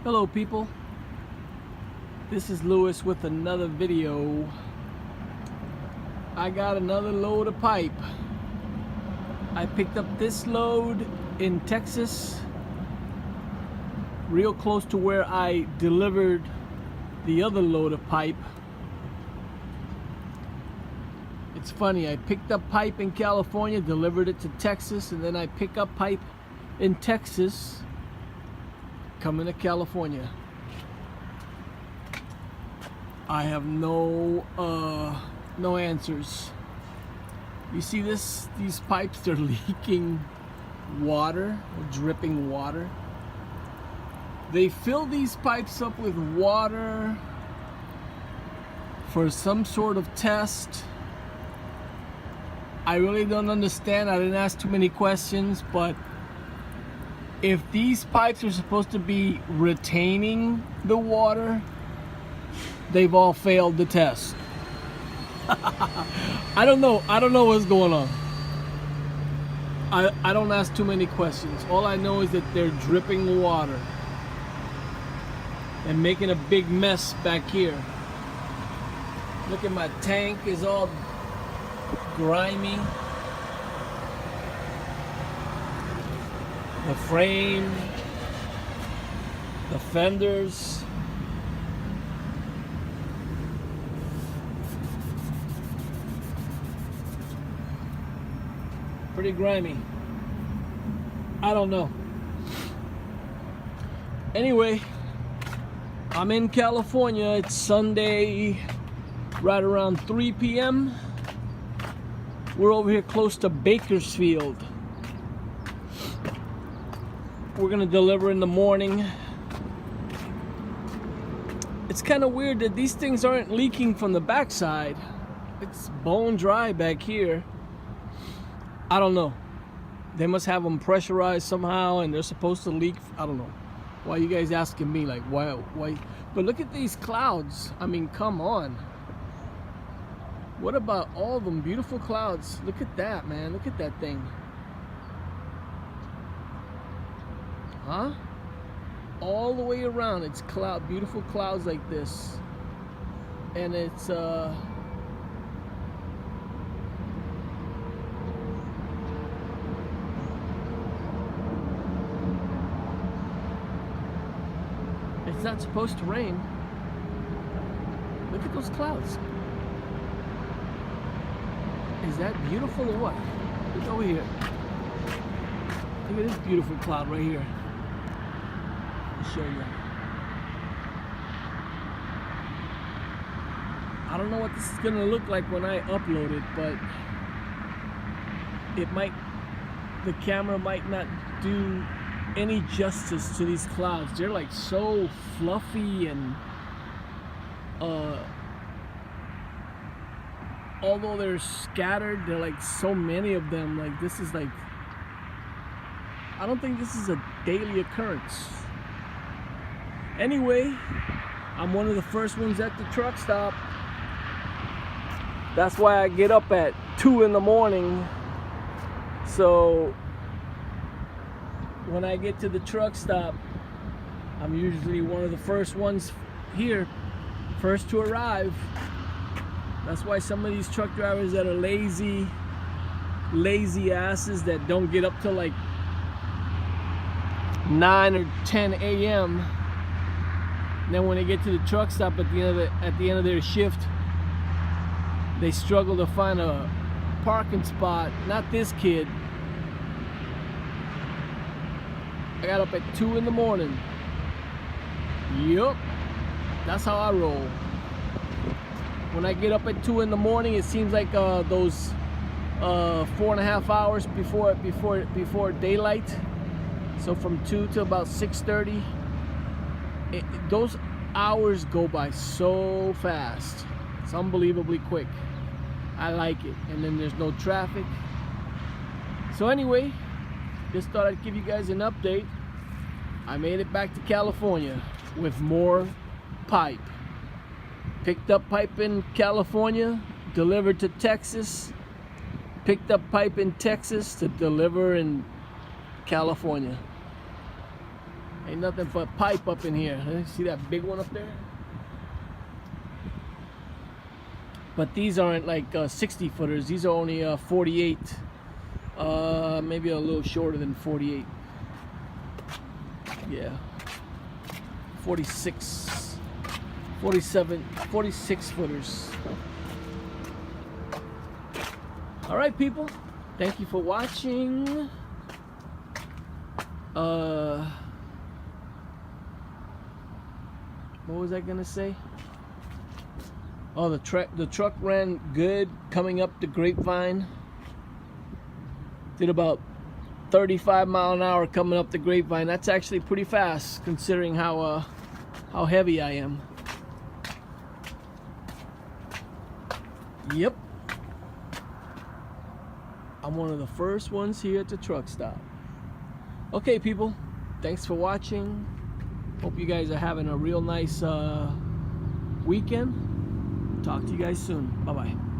Hello people, this is Lewis with another video. I got another load of pipe. I picked up this load in Texas, real close to where I delivered the other load of pipe. It's funny, I picked up pipe in California, delivered it to Texas, and then I pick up pipe in Texas, coming to California. I have no answers. You see this? These pipes, they're leaking water, dripping water. They fill these pipes up with water for some sort of test. I really don't understand. I didn't ask too many questions, but if these pipes are supposed to be retaining the water, they've all failed the test. I don't know what's going on. I don't ask too many questions. All I know is that they're dripping water and making a big mess back here. Look at my tank, is all grimy. The frame, the fenders. Pretty grimy. I don't know. Anyway, I'm in California. It's Sunday, right around 3 p.m. We're over here close to Bakersfield. We're gonna deliver in the morning. It's kind of weird that these things aren't leaking from the backside. It's bone dry back here. I don't know. They must have them pressurized somehow and they're supposed to leak. I don't know. Why are you guys asking me, like, why? But look at these clouds. I mean, come on. What about all them beautiful clouds? Look at that, man. Look at that thing. Huh? All the way around, it's beautiful clouds like this, and it's not supposed to rain. Look at those clouds. Is that beautiful or what? Look over here. Look at this beautiful cloud right here. Show you. I don't know what this is gonna look like when I upload it, but the camera might not do any justice to these clouds. They're like so fluffy, and although they're scattered, they're like so many of them. Like, this is like, I don't think this is a daily occurrence. Anyway, I'm one of the first ones at the truck stop. That's why I get up at 2 in the morning. So when I get to the truck stop, I'm usually one of the first ones here, first to arrive. That's why some of these truck drivers that are lazy asses that don't get up till like 9 or 10 a.m. Then when they get to the truck stop at the end of their shift, they struggle to find a parking spot. Not this kid. I got up at 2 in the morning. Yup, that's how I roll. When I get up at 2 in the morning, it seems like those 4.5 hours before daylight. So from 2 to about 6:30. Those hours go by so fast. It's unbelievably quick. I like it. And then there's no traffic. So anyway, just thought I'd give you guys an update. I made it back to California with more pipe. Picked up pipe in California, delivered to Texas. Picked up pipe in Texas to deliver in California. Ain't nothing but pipe up in here. See that big one up there? But these aren't like 60 footers. These are only 48. Maybe a little shorter than 48. Yeah. 46, 47, 46 footers. All right, people. Thank you for watching. What was I gonna say? Oh, the truck ran good coming up the Grapevine. Did about 35 mile an hour coming up the Grapevine. That's actually pretty fast considering how heavy I am. Yep. I'm one of the first ones here at the truck stop. Okay, people. Thanks for watching. Hope you guys are having a real nice weekend. Talk to you guys soon. Bye-bye.